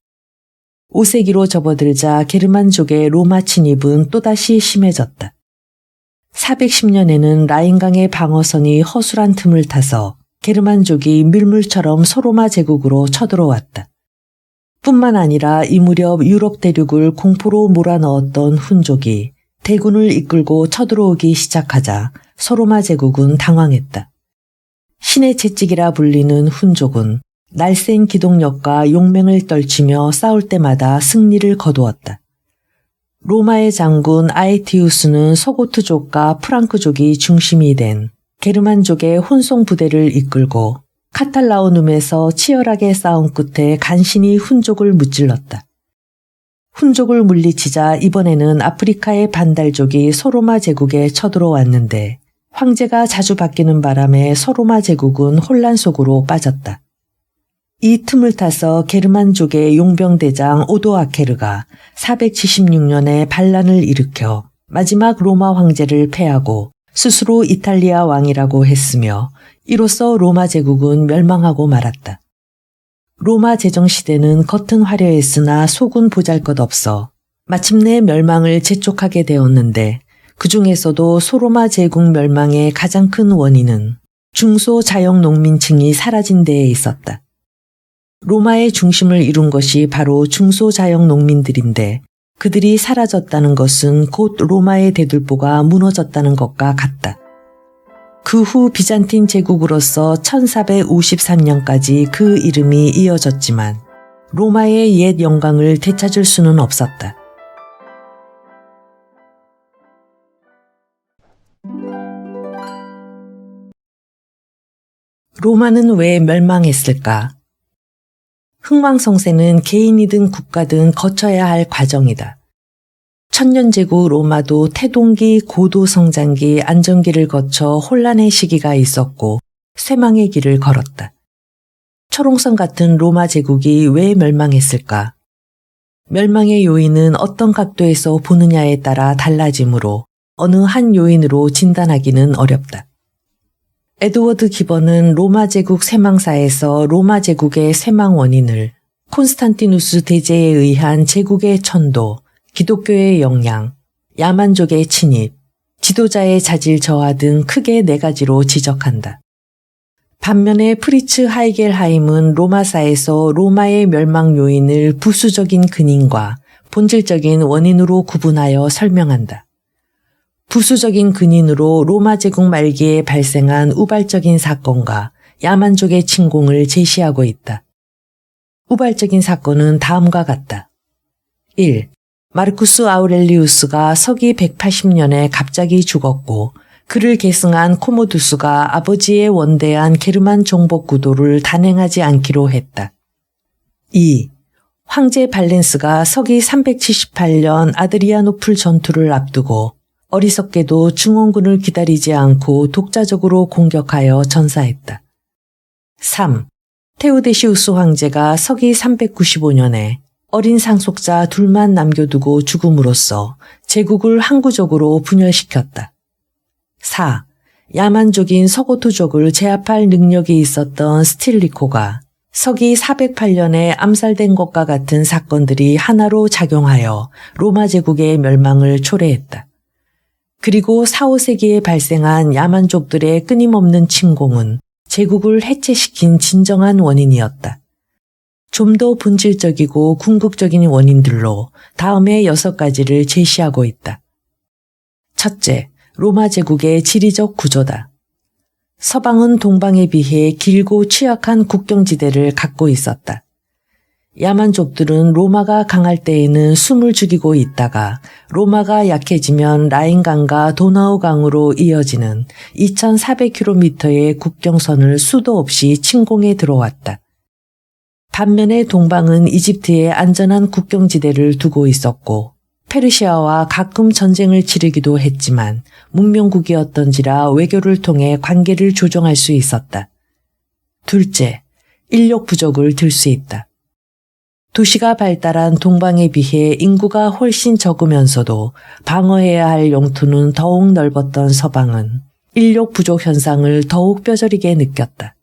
5세기로 접어들자 게르만족의 로마 침입은 또다시 심해졌다. 410년에는 라인강의 방어선이 허술한 틈을 타서 게르만족이 밀물처럼 소로마 제국으로 쳐들어왔다. 뿐만 아니라 이 무렵 유럽 대륙을 공포로 몰아넣었던 훈족이 대군을 이끌고 쳐들어오기 시작하자 소로마 제국은 당황했다. 신의 채찍이라 불리는 훈족은 날쌘 기동력과 용맹을 떨치며 싸울 때마다 승리를 거두었다. 로마의 장군 아에티우스는 서고트족과 프랑크족이 중심이 된 게르만족의 혼송 부대를 이끌고 카탈라우눔에서 치열하게 싸운 끝에 간신히 훈족을 무찔렀다. 훈족을 물리치자 이번에는 아프리카의 반달족이 소로마 제국에 쳐들어왔는데 황제가 자주 바뀌는 바람에 소로마 제국은 혼란 속으로 빠졌다. 이 틈을 타서 게르만족의 용병대장 오도아케르가 476년에 반란을 일으켜 마지막 로마 황제를 패하고 스스로 이탈리아 왕이라고 했으며 이로써 로마 제국은 멸망하고 말았다. 로마 제정시대는 겉은 화려했으나 속은 보잘것없어 마침내 멸망을 재촉하게 되었는데 그 중에서도 소로마 제국 멸망의 가장 큰 원인은 중소자영농민층이 사라진 데에 있었다. 로마의 중심을 이룬 것이 바로 중소자영농민들인데 그들이 사라졌다는 것은 곧 로마의 대들보가 무너졌다는 것과 같다. 그 후 비잔틴 제국으로서 1453년까지 그 이름이 이어졌지만 로마의 옛 영광을 되찾을 수는 없었다. 로마는 왜 멸망했을까? 흥왕성쇠는 개인이든 국가든 거쳐야 할 과정이다. 천년제국 로마도 태동기, 고도성장기, 안정기를 거쳐 혼란의 시기가 있었고 쇠망의 길을 걸었다. 초롱성 같은 로마 제국이 왜 멸망했을까? 멸망의 요인은 어떤 각도에서 보느냐에 따라 달라지므로 어느 한 요인으로 진단하기는 어렵다. 에드워드 기번은 로마 제국 쇠망사에서 로마 제국의 쇠망 원인을 콘스탄티누스 대제에 의한 제국의 천도, 기독교의 영향, 야만족의 침입, 지도자의 자질 저하 등 크게 4가지로 지적한다. 반면에 프리츠 하이겔하임은 로마사에서 로마의 멸망 요인을 부수적인 근인과 본질적인 원인으로 구분하여 설명한다. 부수적인 근인으로 로마 제국 말기에 발생한 우발적인 사건과 야만족의 침공을 제시하고 있다. 우발적인 사건은 다음과 같다. 1. 마르쿠스 아우렐리우스가 서기 180년에 갑자기 죽었고 그를 계승한 코모두스가 아버지의 원대한 게르만 정복 구도를 단행하지 않기로 했다. 2. 황제 발렌스가 서기 378년 아드리아노플 전투를 앞두고 어리석게도 중원군을 기다리지 않고 독자적으로 공격하여 전사했다. 3. 테오데시우스 황제가 서기 395년에 어린 상속자 둘만 남겨두고 죽음으로써 제국을 항구적으로 분열시켰다. 4. 야만족인 서고토족을 제압할 능력이 있었던 스틸리코가 서기 408년에 암살된 것과 같은 사건들이 하나로 작용하여 로마 제국의 멸망을 초래했다. 그리고 4, 5세기에 발생한 야만족들의 끊임없는 침공은 제국을 해체시킨 진정한 원인이었다. 좀 더 본질적이고 궁극적인 원인들로 다음의 6가지를 제시하고 있다. 첫째, 로마 제국의 지리적 구조다. 서방은 동방에 비해 길고 취약한 국경지대를 갖고 있었다. 야만족들은 로마가 강할 때에는 숨을 죽이고 있다가 로마가 약해지면 라인강과 도나우강으로 이어지는 2400km의 국경선을 수도 없이 침공해 들어왔다. 반면에 동방은 이집트에 안전한 국경지대를 두고 있었고 페르시아와 가끔 전쟁을 치르기도 했지만 문명국이었던지라 외교를 통해 관계를 조정할 수 있었다. 둘째, 인력 부족을 들 수 있다. 도시가 발달한 동방에 비해 인구가 훨씬 적으면서도 방어해야 할 영토는 더욱 넓었던 서방은 인력 부족 현상을 더욱 뼈저리게 느꼈다.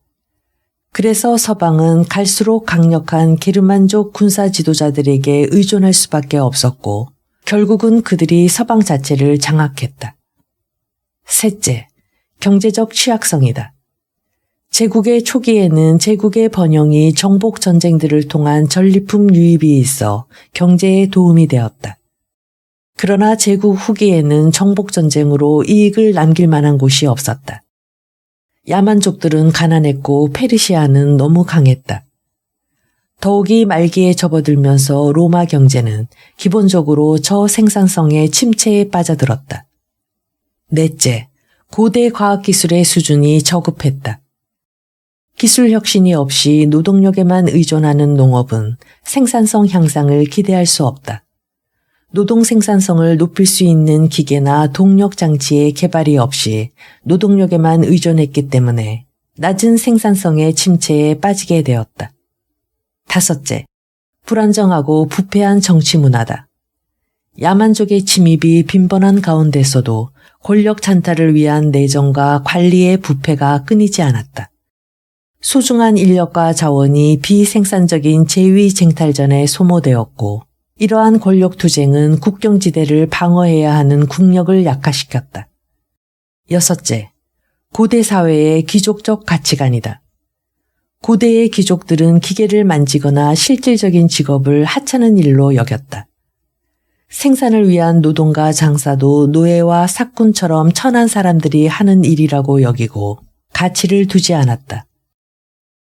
그래서 서방은 갈수록 강력한 게르만족 군사 지도자들에게 의존할 수밖에 없었고 결국은 그들이 서방 자체를 장악했다. 셋째, 경제적 취약성이다. 제국의 초기에는 제국의 번영이 정복 전쟁들을 통한 전리품 유입이 있어 경제에 도움이 되었다. 그러나 제국 후기에는 정복 전쟁으로 이익을 남길 만한 곳이 없었다. 야만족들은 가난했고 페르시아는 너무 강했다. 더욱이 말기에 접어들면서 로마 경제는 기본적으로 저생산성의 침체에 빠져들었다. 넷째, 고대 과학기술의 수준이 저급했다. 기술 혁신이 없이 노동력에만 의존하는 농업은 생산성 향상을 기대할 수 없다. 노동 생산성을 높일 수 있는 기계나 동력 장치의 개발이 없이 노동력에만 의존했기 때문에 낮은 생산성의 침체에 빠지게 되었다. 다섯째, 불안정하고 부패한 정치 문화다. 야만족의 침입이 빈번한 가운데서도 권력 찬탈을 위한 내정과 관리의 부패가 끊이지 않았다. 소중한 인력과 자원이 비생산적인 재위쟁탈전에 소모되었고 이러한 권력 투쟁은 국경지대를 방어해야 하는 국력을 약화시켰다. 여섯째, 고대 사회의 귀족적 가치관이다. 고대의 귀족들은 기계를 만지거나 실질적인 직업을 하찮은 일로 여겼다. 생산을 위한 노동과 장사도 노예와 사꾼처럼 천한 사람들이 하는 일이라고 여기고 가치를 두지 않았다.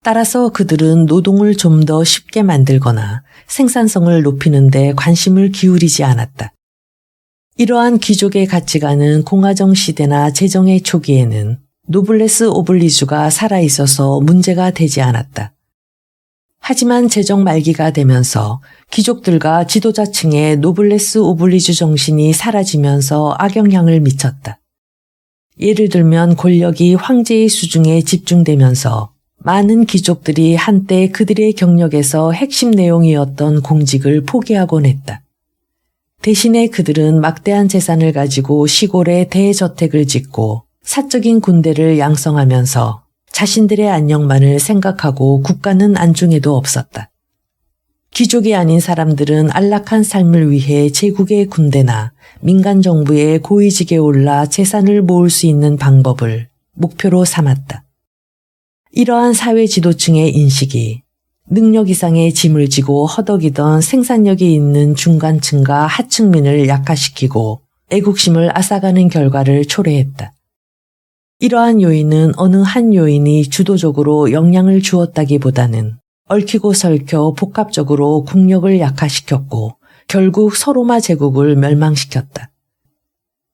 따라서 그들은 노동을 좀 더 쉽게 만들거나 생산성을 높이는 데 관심을 기울이지 않았다. 이러한 귀족의 가치관은 공화정 시대나 제정의 초기에는 노블레스 오블리주가 살아있어서 문제가 되지 않았다. 하지만 제정 말기가 되면서 귀족들과 지도자층의 노블레스 오블리주 정신이 사라지면서 악영향을 미쳤다. 예를 들면 권력이 황제의 수중에 집중되면서 많은 귀족들이 한때 그들의 경력에서 핵심 내용이었던 공직을 포기하곤 했다. 대신에 그들은 막대한 재산을 가지고 시골에 대저택을 짓고 사적인 군대를 양성하면서 자신들의 안녕만을 생각하고 국가는 안중에도 없었다. 귀족이 아닌 사람들은 안락한 삶을 위해 제국의 군대나 민간 정부의 고위직에 올라 재산을 모을 수 있는 방법을 목표로 삼았다. 이러한 사회 지도층의 인식이 능력 이상의 짐을 지고 허덕이던 생산력이 있는 중간층과 하층민을 약화시키고 애국심을 앗아가는 결과를 초래했다. 이러한 요인은 어느 한 요인이 주도적으로 영향을 주었다기보다는 얽히고 설켜 복합적으로 국력을 약화시켰고 결국 서로마 제국을 멸망시켰다.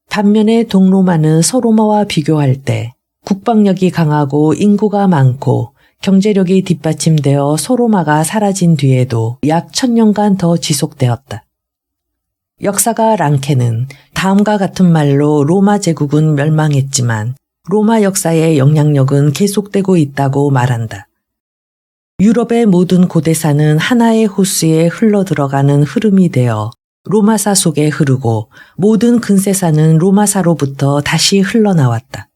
반면에 동로마는 서로마와 비교할 때 국방력이 강하고 인구가 많고 경제력이 뒷받침되어 서로마가 사라진 뒤에도 약 1000년간 더 지속되었다. 역사가 랑케는 다음과 같은 말로 로마 제국은 멸망했지만 로마 역사의 영향력은 계속되고 있다고 말한다. 유럽의 모든 고대사는 하나의 호수에 흘러들어가는 흐름이 되어 로마사 속에 흐르고 모든 근세사는 로마사로부터 다시 흘러나왔다.